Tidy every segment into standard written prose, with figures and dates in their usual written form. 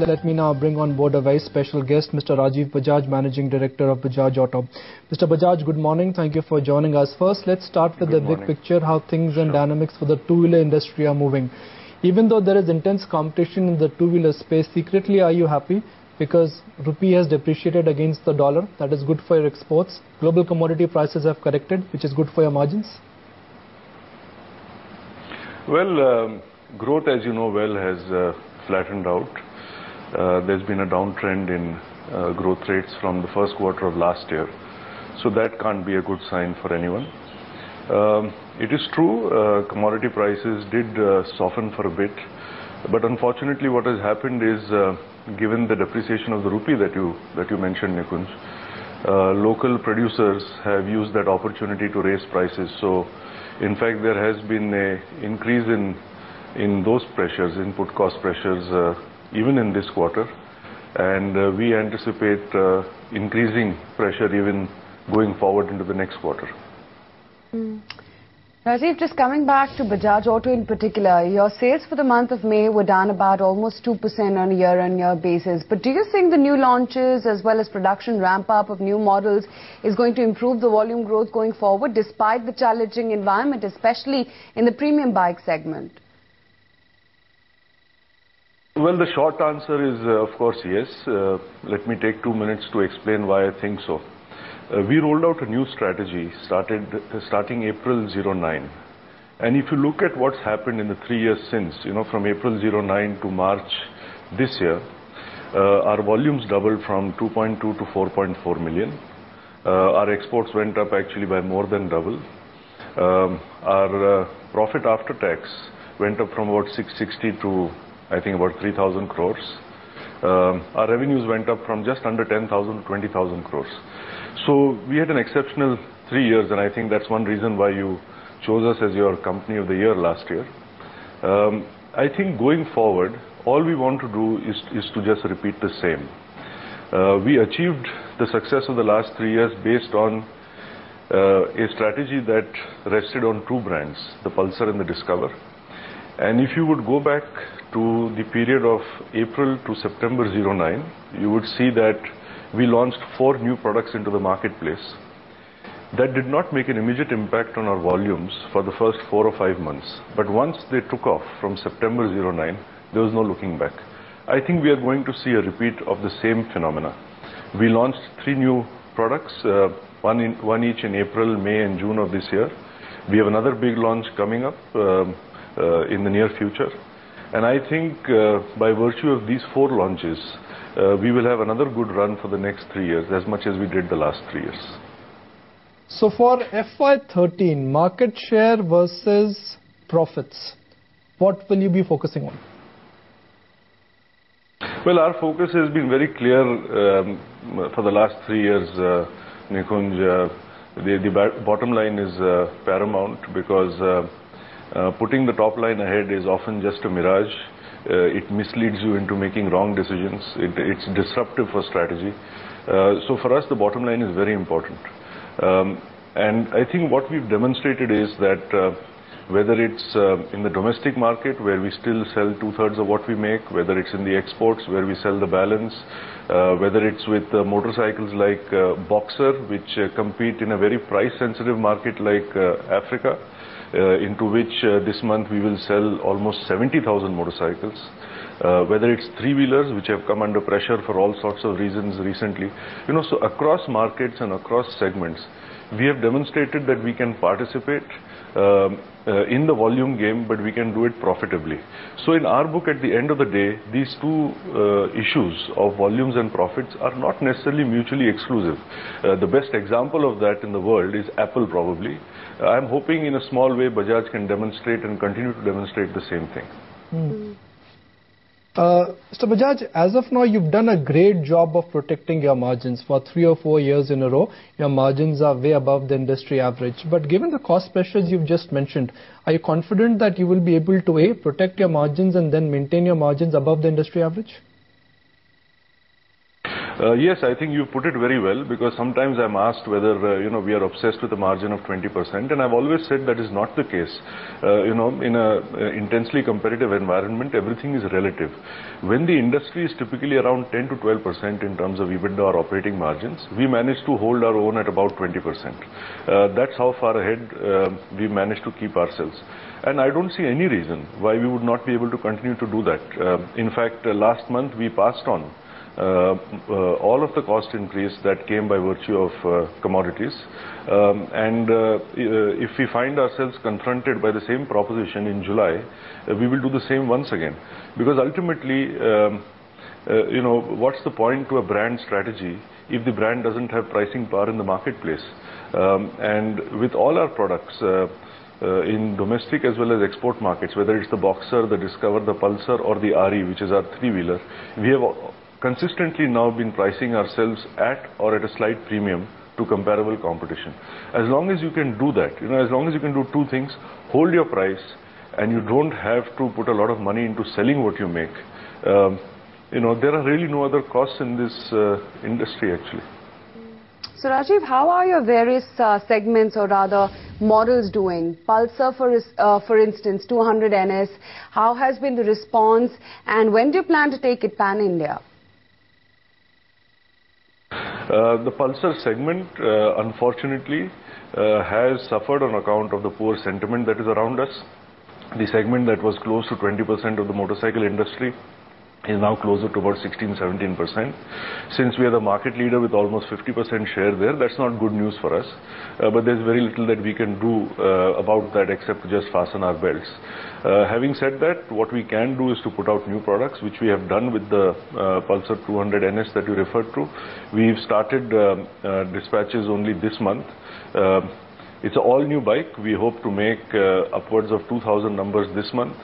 Let me now bring on board a very special guest, Mr. Rajiv Bajaj, Managing Director of Bajaj Auto. Mr. Bajaj, good morning. Thank you for joining us. First, let's start with the big picture, how things and dynamics for the two-wheeler industry are moving. Even though there is intense competition in the two-wheeler space, secretly are you happy? Because rupee has depreciated against the dollar. That is good for your exports. Global commodity prices have corrected, which is good for your margins. Well, growth, as you know well, has flattened out. There's been a downtrend in growth rates from the first quarter of last year. So that can't be a good sign for anyone. It is true, commodity prices did soften for a bit. But unfortunately, what has happened is, given the depreciation of the rupee that you mentioned, Nikunj, local producers have used that opportunity to raise prices. So, in fact, there has been an increase in those pressures, input cost pressures, even in this quarter. And we anticipate increasing pressure even going forward into the next quarter. Rajiv, just coming back to Bajaj Auto in particular, your sales for the month of May were down about almost 2% on a year-on-year basis. But do you think the new launches as well as production ramp-up of new models is going to improve the volume growth going forward despite the challenging environment, especially in the premium bike segment? Well, the short answer is, of course, yes. Let me take 2 minutes to explain why I think so. We rolled out a new strategy starting April 09. And if you look at what's happened in the 3 years since, from April 09 to March this year, our volumes doubled from 2.2 to 4.4 million. Our exports went up actually by more than double. Our profit after tax went up from about 660 to, I think, about 3,000 crores. Our revenues went up from just under 10,000 to 20,000 crores. So we had an exceptional 3 years, and I think that's one reason why you chose us as your company of the year last year. I think going forward, all we want to do is to just repeat the same. We achieved the success of the last 3 years based on a strategy that rested on 2 brands, the Pulsar and the Discover. And if you would go back to the period of April to September 09, you would see that we launched 4 new products into the marketplace. That did not make an immediate impact on our volumes for the first 4 or 5 months. But once they took off from September 09, there was no looking back. I think we are going to see a repeat of the same phenomena. We launched 3 new products, one each in April, May and June of this year. We have another big launch coming up in the near future. And I think by virtue of these 4 launches, we will have another good run for the next 3 years, as much as we did the last 3 years. So for FY13, market share versus profits, what will you be focusing on? Well, our focus has been very clear for the last 3 years, Nikunj. The bottom line is paramount because putting the top line ahead is often just a mirage. It misleads you into making wrong decisions. It's disruptive for strategy. So for us, the bottom line is very important. And I think what we've demonstrated is that whether it's in the domestic market, where we still sell 2/3 of what we make, whether it's in the exports, where we sell the balance, whether it's with motorcycles like Boxer, which compete in a very price-sensitive market like Africa, into which this month we will sell almost 70,000 motorcycles. Whether it's 3-wheelers, which have come under pressure for all sorts of reasons recently. So across markets and across segments, we have demonstrated that we can participate in the volume game, but we can do it profitably. So in our book, at the end of the day, these 2 issues of volumes and profits are not necessarily mutually exclusive. The best example of that in the world is Apple, probably. I'm hoping in a small way Bajaj can demonstrate and continue to demonstrate the same thing. Mr. Bajaj, as of now, you've done a great job of protecting your margins. For 3 or 4 years in a row, your margins are way above the industry average. But given the cost pressures you've just mentioned, are you confident that you will be able to A, protect your margins and then maintain your margins above the industry average? Yes, I think you put it very well, because sometimes I'm asked whether, we are obsessed with a margin of 20%, and I've always said that is not the case. In a intensely competitive environment, everything is relative. When the industry is typically around 10 to 12% in terms of EBITDA or operating margins, we managed to hold our own at about 20%. That's how far ahead we managed to keep ourselves. And I don't see any reason why we would not be able to continue to do that. In fact, last month we passed on all of the cost increase that came by virtue of commodities. If we find ourselves confronted by the same proposition in July, we will do the same once again. Because ultimately, what's the point to a brand strategy if the brand doesn't have pricing power in the marketplace? And with all our products, in domestic as well as export markets, whether it's the Boxer, the Discover, the Pulsar, or the RE, which is our three-wheeler, we have consistently now been pricing ourselves at or at a slight premium to comparable competition. As long as you can do that, as long as you can do two things: hold your price, and you don't have to put a lot of money into selling what you make. There are really no other costs in this industry, actually. So Rajiv, how are your various segments, or rather models, doing? Pulsar, for instance, 200 NS, how has been the response, and when do you plan to take it pan-India? The Pulsar segment, unfortunately, has suffered on account of the poor sentiment that is around us. The segment that was close to 20% of the motorcycle industry is now closer to about 16-17%. Since we are the market leader with almost 50% share there, that's not good news for us. But there's very little that we can do about that except to just fasten our belts. Having said that, what we can do is to put out new products, which we have done with the Pulsar 200 NS that you referred to. We've started dispatches only this month. It's an all-new bike. We hope to make upwards of 2,000 numbers this month.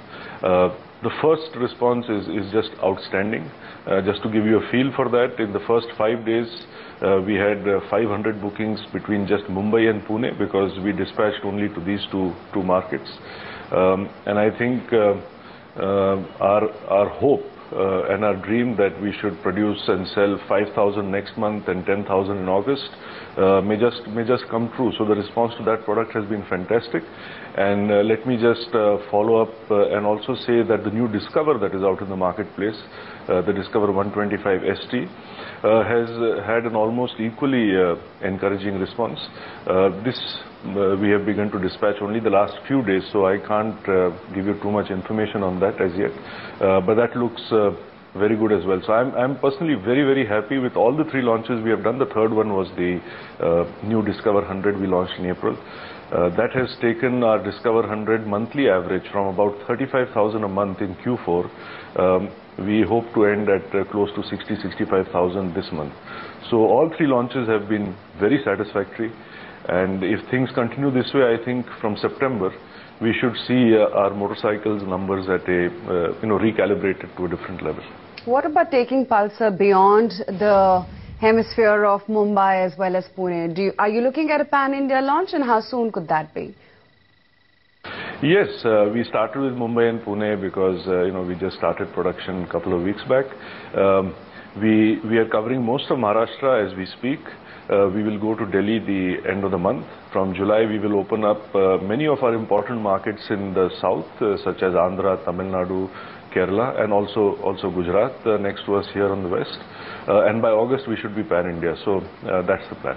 The first response is just outstanding. Just to give you a feel for that, in the first 5 days, we had 500 bookings between just Mumbai and Pune, because we dispatched only to these two markets. And I think our hope and our dream that we should produce and sell 5,000 next month and 10,000 in August may just come true. So the response to that product has been fantastic. And let me just follow up and also say that the new Discover that is out in the marketplace, the Discover 125 ST, has had an almost equally encouraging response. We have begun to dispatch only the last few days, so I can't give you too much information on that as yet. But that looks very good as well. So I'm personally very, very happy with all the three launches we have done. The third one was the new Discover 100 we launched in April. That has taken our Discover 100 monthly average from about 35,000 a month in Q4. We hope to end at close to 60,000-65,000 this month. So all three launches have been very satisfactory. And if things continue this way, I think from September, we should see our motorcycles numbers at a, recalibrated to a different level. What about taking Pulsar beyond the hemisphere of Mumbai as well as Pune? Are you looking at a pan-India launch, and how soon could that be? Yes, we started with Mumbai and Pune because, we just started production a couple of weeks back. We are covering most of Maharashtra as we speak. We will go to Delhi the end of the month. From July, we will open up many of our important markets in the south, such as Andhra, Tamil Nadu, Kerala, and also Gujarat next to us here on the west. And by August, we should be pan-India. So that's the plan.